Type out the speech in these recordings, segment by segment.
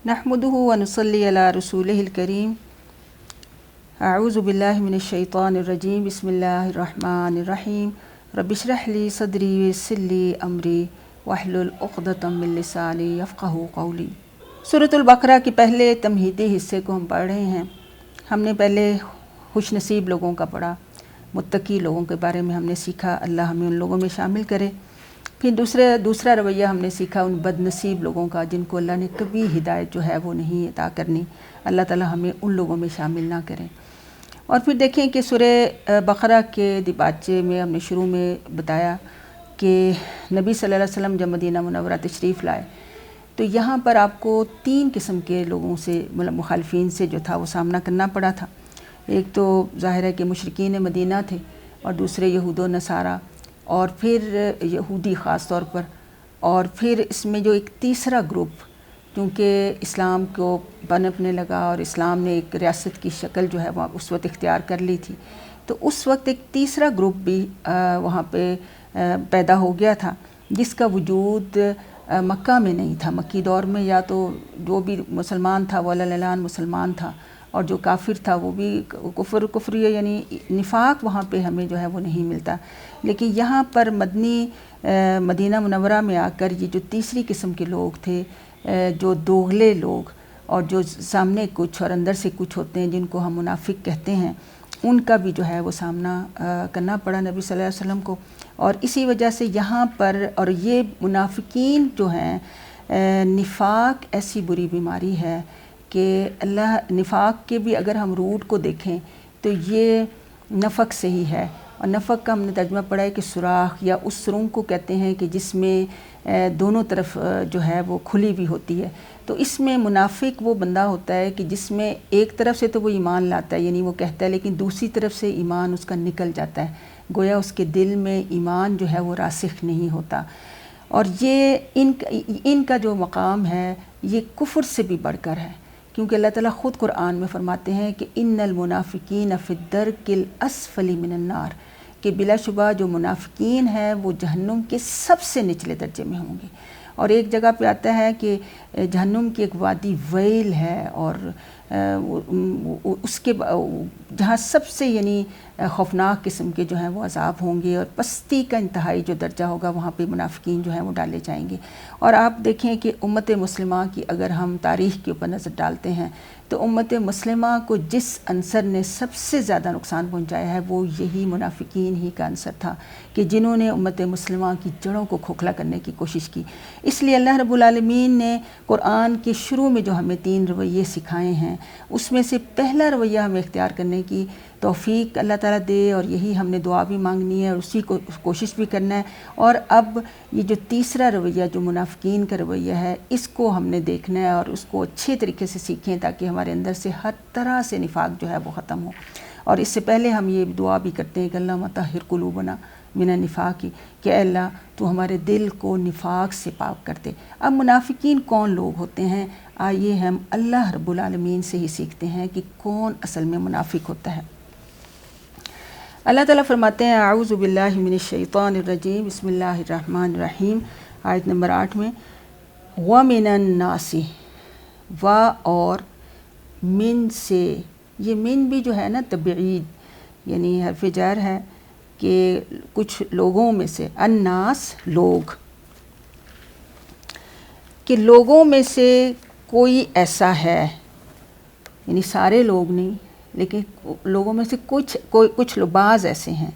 نحمدہ و نصلی علی رسولہ الکریم اعوذ باللہ من الشیطان الرجیم بسم اللہ الرحمن الرحیم رب اشرح لی صدری ویسر لی امری واحلل عقدۃ من لسانی یفقہوا قولی۔ سورۃ البقرہ کے پہلے تمہیدی حصے کو ہم پڑھ رہے ہیں۔ ہم نے پہلے خوش نصیب لوگوں کا پڑھا، متقی لوگوں کے بارے میں ہم نے سیکھا، اللہ ہمیں ان لوگوں میں شامل کرے۔ پھر دوسرا رویہ ہم نے سیکھا ان بد نصیب لوگوں کا جن کو اللہ نے کبھی ہدایت جو ہے وہ نہیں عطا کرنی۔ اللہ تعالی ہمیں ان لوگوں میں شامل نہ کریں۔ اور پھر دیکھیں کہ سورہ بقرہ کے دیباچے میں ہم نے شروع میں بتایا کہ نبی صلی اللہ علیہ وسلم جب مدینہ منورہ تشریف لائے تو یہاں پر آپ کو 3 قسم کے لوگوں سے مخالفین سے جو تھا وہ سامنا کرنا پڑا تھا۔ ایک تو ظاہر ہے کہ مشرکین مدینہ تھے، اور دوسرے یہود و نصارہ، اور پھر یہودی خاص طور پر، اور پھر اس میں جو ایک تیسرا گروپ، کیونکہ اسلام کو پنپنے لگا اور اسلام نے ایک ریاست کی شکل جو ہے وہ اس وقت اختیار کر لی تھی، تو اس وقت ایک تیسرا گروپ بھی وہاں پہ پیدا ہو گیا تھا جس کا وجود مکہ میں نہیں تھا۔ مکی دور میں یا تو جو بھی مسلمان تھا وہ علی اعلان مسلمان تھا، اور جو کافر تھا وہ بھی کفر یعنی نفاق وہاں پہ ہمیں جو ہے وہ نہیں ملتا۔ لیکن یہاں پر مدینہ منورہ میں آ کر یہ جو تیسری قسم کے لوگ تھے، جو دوغلے لوگ اور جو سامنے کچھ اور اندر سے کچھ ہوتے ہیں جن کو ہم منافق کہتے ہیں، ان کا بھی جو ہے وہ سامنا کرنا پڑا نبی صلی اللہ علیہ وسلم کو۔ اور اسی وجہ سے یہاں پر، اور یہ منافقین جو ہیں، نفاق ایسی بری بیماری ہے کہ اللہ نفاق کے بھی اگر ہم روٹ کو دیکھیں تو یہ نفق سے ہی ہے۔ اور نفق کا ہم نے ترجمہ پڑھا ہے کہ سوراخ، یا اس سرنگ کو کہتے ہیں کہ جس میں دونوں طرف جو ہے وہ کھلی بھی ہوتی ہے۔ تو اس میں منافق وہ بندہ ہوتا ہے کہ جس میں ایک طرف سے تو وہ ایمان لاتا ہے، یعنی وہ کہتا ہے، لیکن دوسری طرف سے ایمان اس کا نکل جاتا ہے، گویا اس کے دل میں ایمان جو ہے وہ راسخ نہیں ہوتا۔ اور یہ ان کا جو مقام ہے یہ کفر سے بھی بڑھ کر ہے، کیونکہ اللہ تعالیٰ خود قرآن میں فرماتے ہیں کہ ان المنافقین فی الدرک الاسفل من النار، کہ بلا شبہ جو منافقین ہیں وہ جہنم کے سب سے نچلے درجے میں ہوں گے۔ اور ایک جگہ پہ آتا ہے کہ جہنم کی ایک وادی ویل ہے، اور اس کے جہاں سب سے یعنی خوفناک قسم کے جو ہیں وہ عذاب ہوں گے، اور پستی کا انتہائی جو درجہ ہوگا وہاں پہ منافقین جو ہیں وہ ڈالے جائیں گے۔ اور آپ دیکھیں کہ امت مسلمہ کی اگر ہم تاریخ کے اوپر نظر ڈالتے ہیں تو امت مسلمہ کو جس عنصر نے سب سے زیادہ نقصان پہنچایا ہے وہ یہی منافقین ہی کا عنصر تھا، کہ جنہوں نے امت مسلمہ کی جڑوں کو کھوکھلا کرنے کی کوشش کی۔ اس لیے اللہ رب العالمین نے قرآن کے شروع میں جو ہمیں 3 رویے سکھائے ہیں، اس میں سے پہلا رویہ ہمیں اختیار کرنے کی توفیق اللہ تعالیٰ دے، اور یہی ہم نے دعا بھی مانگنی ہے اور اسی کو کوشش بھی کرنا ہے۔ اور اب یہ جو تیسرا رویہ جو منافقین کا رویہ ہے، اس کو ہم نے دیکھنا ہے اور اس کو اچھے طریقے سے سیکھیں تاکہ ہمارے اندر سے ہر طرح سے نفاق جو ہے وہ ختم ہو۔ اور اس سے پہلے ہم یہ دعا بھی کرتے ہیں کہ اللہم طہر قلوبنا من النفاق، کہ اے اللہ تو ہمارے دل کو نفاق سے پاک کر دے۔ اب منافقین کون لوگ ہوتے ہیں؟ آئیے ہم اللہ رب العالمین سے ہی سیکھتے ہیں کہ کون اصل میں منافق ہوتا ہے۔ اللہ تعالیٰ فرماتے ہیں اعوذ باللہ من الشیطان الرجیم بسم اللہ الرحمن الرحیم، آیت نمبر 8 میں، وَمِنَ النَّاسِ، و اور من سے، یہ من بھی جو ہے نا تبعید یعنی حرف جر ہے، کہ کچھ لوگوں میں سے، الناس لوگ، کہ لوگوں میں سے کوئی ایسا ہے، یعنی سارے لوگ نہیں لیکن لوگوں میں سے کچھ بعض ایسے ہیں،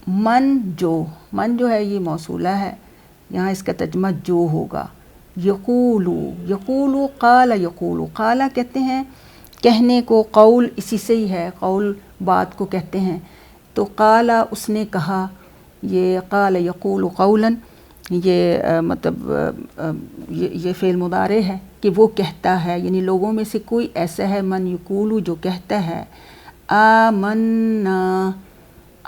من جو ہے یہ موصولہ ہے، یہاں اس کا ترجمہ جو ہوگا، یقولو قال یقولو، قال کہتے ہیں کہنے کو، قول اسی سے ہی ہے، قول بات کو کہتے ہیں، تو قال اس نے کہا، یہ قال یقول قولا، یہ مطلب یہ فعل مضارع ہے کہ وہ کہتا ہے، یعنی لوگوں میں سے کوئی ایسا ہے، من یقولو جو کہتا ہے،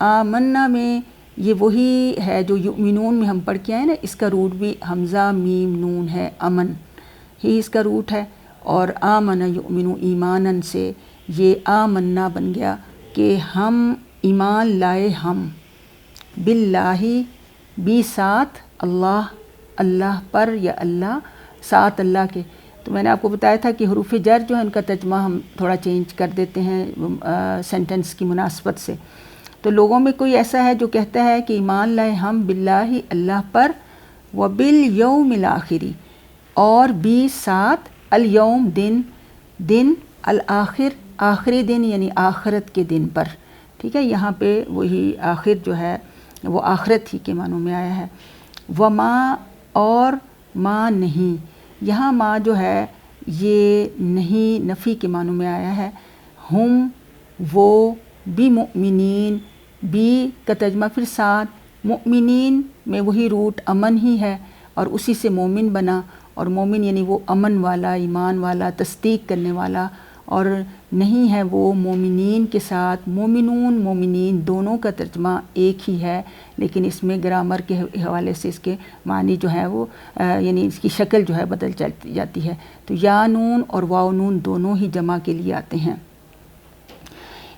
آمنا میں یہ وہی ہے جو یؤمنون میں ہم پڑھ کے آئے نا، اس کا روٹ بھی حمزہ میم نون ہے، امن ہی اس کا روٹ ہے، اور آمن یؤمن ایمانن سے یہ آمنا بن گیا کہ ہم ایمان لائے، ہم باللہ بھی ساتھ اللہ پر، یا اللہ ساتھ اللہ کے، تو میں نے آپ کو بتایا تھا کہ حروف جر جو ہے ان کا ترجمہ ہم تھوڑا چینج کر دیتے ہیں سینٹنس کی مناسبت سے. تو لوگوں میں کوئی ایسا ہے جو کہتا ہے کہ ایمان لائے ہم باللہ اللہ پر، و بالیوم الآخری، اور بھی ساتھ الیوم دن الآخر آخری دن یعنی آخرت کے دن پر. ٹھیک ہے، یہاں پہ وہی آخر جو ہے وہ آخرت ہی کے معنوں میں آیا ہے. وما اور ما نہیں، یہاں ما جو ہے یہ نہیں نفی کے معنوں میں آیا ہے. ہم وہ بمؤمنین، بی کا ترجمہ پھر ساتھ، مؤمنین میں وہی روٹ امن ہی ہے اور اسی سے مومن بنا، اور مومن یعنی وہ امن والا، ایمان والا، تصدیق کرنے والا. اور نہیں ہے وہ مومنین کے ساتھ، مومنون مومنین دونوں کا ترجمہ ایک ہی ہے، لیکن اس میں گرامر کے حوالے سے اس کے معنی جو ہے وہ یعنی اس کی شکل جو ہے بدل جاتی ہے. تو یا نون اور واو نون دونوں ہی جمع کے لیے آتے ہیں.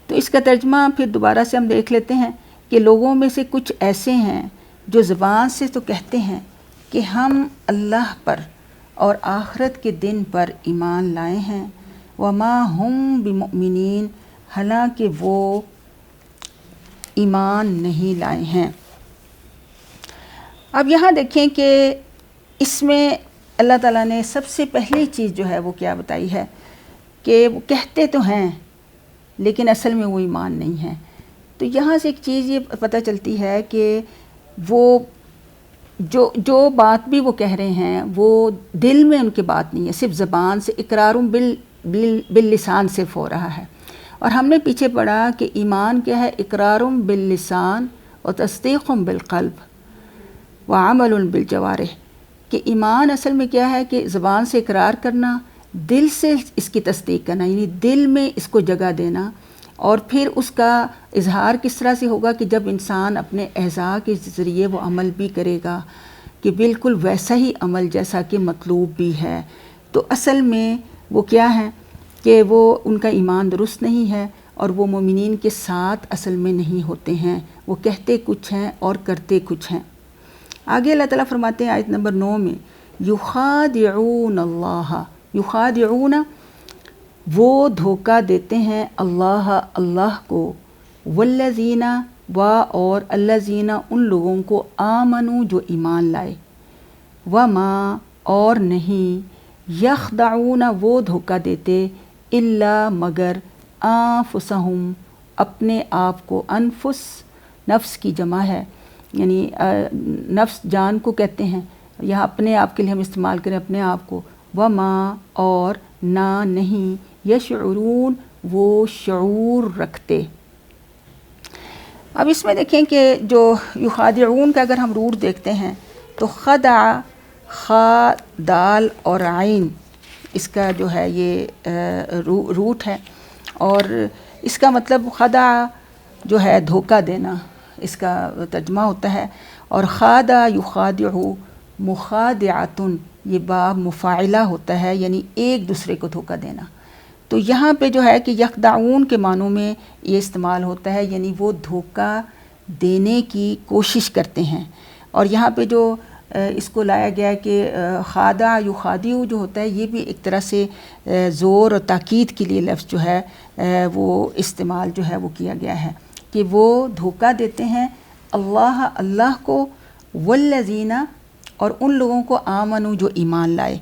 تو اس کا ترجمہ پھر دوبارہ سے ہم دیکھ لیتے ہیں کہ لوگوں میں سے کچھ ایسے ہیں جو زبان سے تو کہتے ہیں کہ ہم اللہ پر اور آخرت کے دن پر ایمان لائے ہیں، وما ہم بمؤمنین، حالانکہ وہ ایمان نہیں لائے ہیں. اب یہاں دیکھیں کہ اس میں اللہ تعالیٰ نے سب سے پہلی چیز جو ہے وہ کیا بتائی ہے کہ وہ کہتے تو ہیں لیکن اصل میں وہ ایمان نہیں ہیں. تو یہاں سے ایک چیز یہ پتہ چلتی ہے کہ وہ جو بات بھی وہ کہہ رہے ہیں وہ دل میں ان کی بات نہیں ہے، صرف زبان سے اقرار باللسان صرف ہو رہا ہے. اور ہم نے پیچھے پڑھا کہ ایمان کیا ہے، اقرار باللسان و تصدیق بالقلب و عمل بالجوارح. کہ ایمان اصل میں کیا ہے کہ زبان سے اقرار کرنا، دل سے اس کی تصدیق کرنا، یعنی دل میں اس کو جگہ دینا. اور پھر اس کا اظہار کس طرح سے ہوگا کہ جب انسان اپنے اعضاء کے ذریعے وہ عمل بھی کرے گا کہ بالکل ویسا ہی عمل جیسا کہ مطلوب بھی ہے. تو اصل میں وہ کیا ہے کہ وہ ان کا ایمان درست نہیں ہے اور وہ مومنین کے ساتھ اصل میں نہیں ہوتے ہیں. وہ کہتے کچھ ہیں اور کرتے کچھ ہیں. آگے اللہ تعالیٰ فرماتے ہیں آیت نمبر 9 میں، یخادعون اللہ، یخادعون وہ دھوکہ دیتے ہیں اللہ کو، والذین و اور الذین ان لوگوں کو آمنوا جو ایمان لائے، وما اور نہیں، یخدعون وہ دھوکہ دیتے، الا مگر، انفسہم اپنے آپ کو. انفس نفس کی جمع ہے، یعنی نفس جان کو کہتے ہیں، یہاں اپنے آپ کے لیے ہم استعمال کریں اپنے آپ کو. وما اور نہ نہیں، یشعرون وہ شعور رکھتے. اب اس میں دیکھیں کہ جو یخادعون کا اگر ہم روٹ دیکھتے ہیں تو خدع، خا دال اور عین اس کا جو ہے یہ روٹ ہے، اور اس کا مطلب خدع جو ہے دھوکہ دینا اس کا ترجمہ ہوتا ہے. اور خادع یخادع مخادعۃن یہ باب مفاعلہ ہوتا ہے، یعنی ایک دوسرے کو دھوکہ دینا. تو یہاں پہ جو ہے کہ یخدعون کے معنوں میں یہ استعمال ہوتا ہے، یعنی وہ دھوکہ دینے کی کوشش کرتے ہیں. اور یہاں پہ جو اس کو لایا گیا ہے کہ خادع یخادع جو ہوتا ہے یہ بھی ایک طرح سے زور اور تاکید کے لیے لفظ جو ہے وہ استعمال جو ہے وہ کیا گیا ہے کہ وہ دھوکہ دیتے ہیں اللہ کو، والذین اور ان لوگوں کو آمنوا جو ایمان لائے.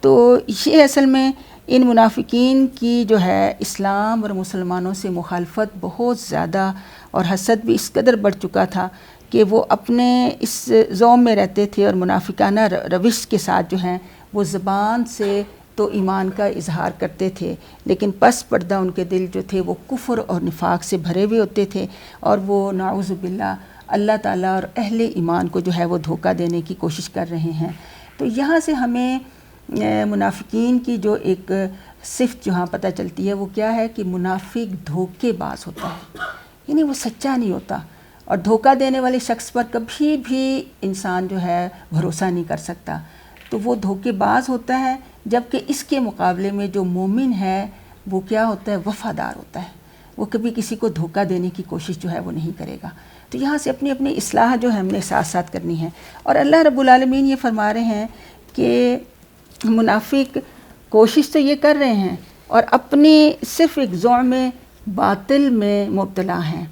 تو یہ اصل میں ان منافقین کی جو ہے اسلام اور مسلمانوں سے مخالفت بہت زیادہ اور حسد بھی اس قدر بڑھ چکا تھا کہ وہ اپنے اس زوم میں رہتے تھے اور منافقانہ روش کے ساتھ جو ہیں وہ زبان سے تو ایمان کا اظہار کرتے تھے، لیکن پس پردہ ان کے دل جو تھے وہ کفر اور نفاق سے بھرے ہوئے ہوتے تھے، اور وہ نعوذ باللہ اللہ تعالیٰ اور اہل ایمان کو جو ہے وہ دھوکہ دینے کی کوشش کر رہے ہیں. تو یہاں سے ہمیں منافقین کی جو ایک صفت جہاں پتہ چلتی ہے وہ کیا ہے کہ منافق دھوکے باز ہوتا ہے، یعنی وہ سچا نہیں ہوتا، اور دھوکہ دینے والے شخص پر کبھی بھی انسان جو ہے بھروسہ نہیں کر سکتا. تو وہ دھوکے باز ہوتا ہے، جبکہ اس کے مقابلے میں جو مومن ہے وہ کیا ہوتا ہے، وفادار ہوتا ہے، وہ کبھی کسی کو دھوکہ دینے کی کوشش جو ہے وہ نہیں کرے گا. تو یہاں سے اپنی اپنی اصلاح جو ہے ہم نے ساتھ ساتھ کرنی ہے. اور اللہ رب العالمین یہ فرما رہے ہیں کہ منافق کوشش تو یہ کر رہے ہیں اور اپنی صرف ایک زعم باطل میں مبتلا ہیں.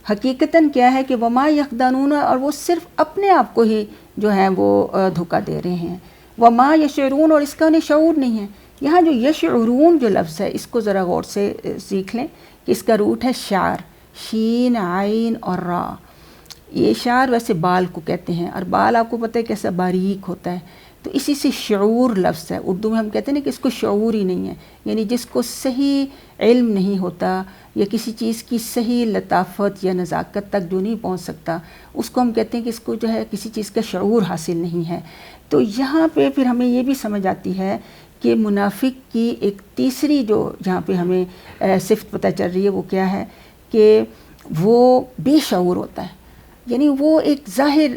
حقیقتاً کیا ہے کہ وما یخدعون، اور وہ صرف اپنے آپ کو ہی جو ہیں وہ دھوکہ دے رہے ہیں. وما یشعرون، اور اس کا انہیں شعور نہیں ہے. یہاں جو یشعرون جو لفظ ہے اس کو ذرا غور سے سیکھ لیں کہ اس کا روٹ ہے شعر، شین عین اور را. یہ شعر ویسے بال کو کہتے ہیں، اور بال آپ کو پتہ ہے کیسا باریک ہوتا ہے، تو اسی سے شعور لفظ ہے. اردو میں ہم کہتے ہیں نا کہ اس کو شعور ہی نہیں ہے، یعنی جس کو صحیح علم نہیں ہوتا یا کسی چیز کی صحیح لطافت یا نزاکت تک جو نہیں پہنچ سکتا، اس کو ہم کہتے ہیں کہ اس کو جو ہے کسی چیز کا شعور حاصل نہیں ہے. تو یہاں پہ پھر ہمیں یہ بھی سمجھ آتی ہے کہ منافق کی ایک تیسری جو یہاں پہ ہمیں صفت پتہ چل رہی ہے وہ کیا ہے کہ وہ بے شعور ہوتا ہے. یعنی وہ ایک ظاہر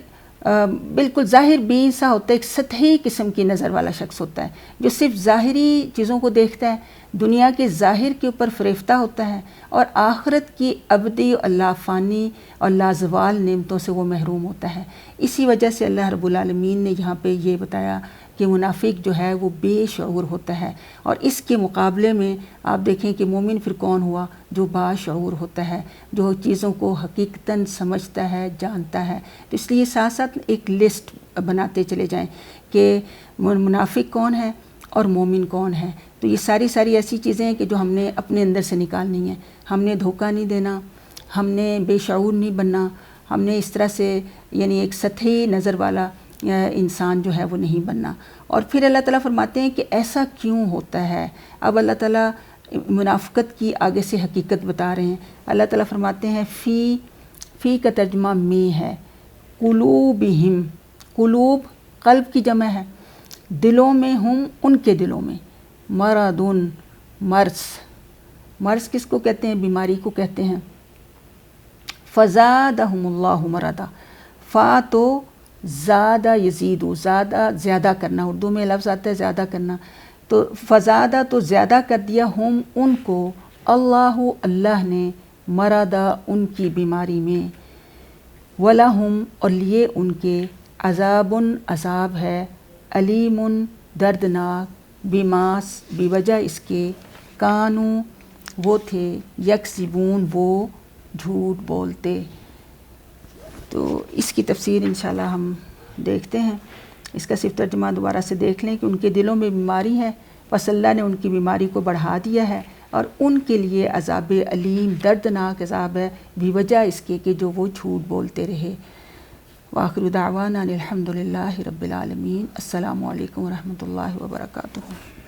بالکل ظاہر بین سا ہوتا ہے، ایک سطحی قسم کی نظر والا شخص ہوتا ہے جو صرف ظاہری چیزوں کو دیکھتا ہے، دنیا کے ظاہر کے اوپر فریفتہ ہوتا ہے، اور آخرت کی ابدی اور لافانی اور لازوال نعمتوں سے وہ محروم ہوتا ہے. اسی وجہ سے اللہ رب العالمین نے یہاں پہ یہ بتایا کہ منافق جو ہے وہ بے شعور ہوتا ہے. اور اس کے مقابلے میں آپ دیکھیں کہ مومن پھر کون ہوا؟ جو باشعور ہوتا ہے، جو چیزوں کو حقیقتاً سمجھتا ہے، جانتا ہے. تو اس لیے ساتھ ساتھ ایک لسٹ بناتے چلے جائیں کہ منافق کون ہے اور مومن کون ہے. تو یہ ساری ایسی چیزیں ہیں کہ جو ہم نے اپنے اندر سے نکالنی ہیں. ہم نے دھوکہ نہیں دینا، ہم نے بے شعور نہیں بننا، ہم نے اس طرح سے یعنی ایک سطحی نظر والا انسان جو ہے وہ نہیں بننا. اور پھر اللہ تعالیٰ فرماتے ہیں کہ ایسا کیوں ہوتا ہے. اب اللہ تعالیٰ منافقت کی آگے سے حقیقت بتا رہے ہیں. اللہ تعالیٰ فرماتے ہیں فی کا ترجمہ میں ہے، قلوبہم، قلوب قلب کی جمع ہے، دلوں میں، ہم ان کے دلوں میں، مرضن مرض کس کو کہتے ہیں؟ بیماری کو کہتے ہیں. فزادہم اللہ مرضا، فا تو زیادہ یزید، زیادہ کرنا، اردو میں لفظ آتا ہے زیادہ کرنا. تو فزادہ تو زیادہ کر دیا، ہم ان کو، اللہ نے، مرضا ان کی بیماری میں، ولہم اور لیے ان کے، عذاب ہے، علیم دردناک، بوجہ اس کے، کانوں وہ تھے، یکسبون وہ جھوٹ بولتے. تو اس کی تفسیر انشاءاللہ ہم دیکھتے ہیں. اس کا صرف ترجمہ دوبارہ سے دیکھ لیں کہ ان کے دلوں میں بیماری ہے، پس اللہ نے ان کی بیماری کو بڑھا دیا ہے، اور ان کے لیے عذاب علیم، دردناک عذاب ہے، بوجہ اس کے کہ جو وہ جھوٹ بولتے رہے. وآخر دعوانا الحمد للہ رب العالمین. السلام علیکم ورحمۃ اللہ وبرکاتہ.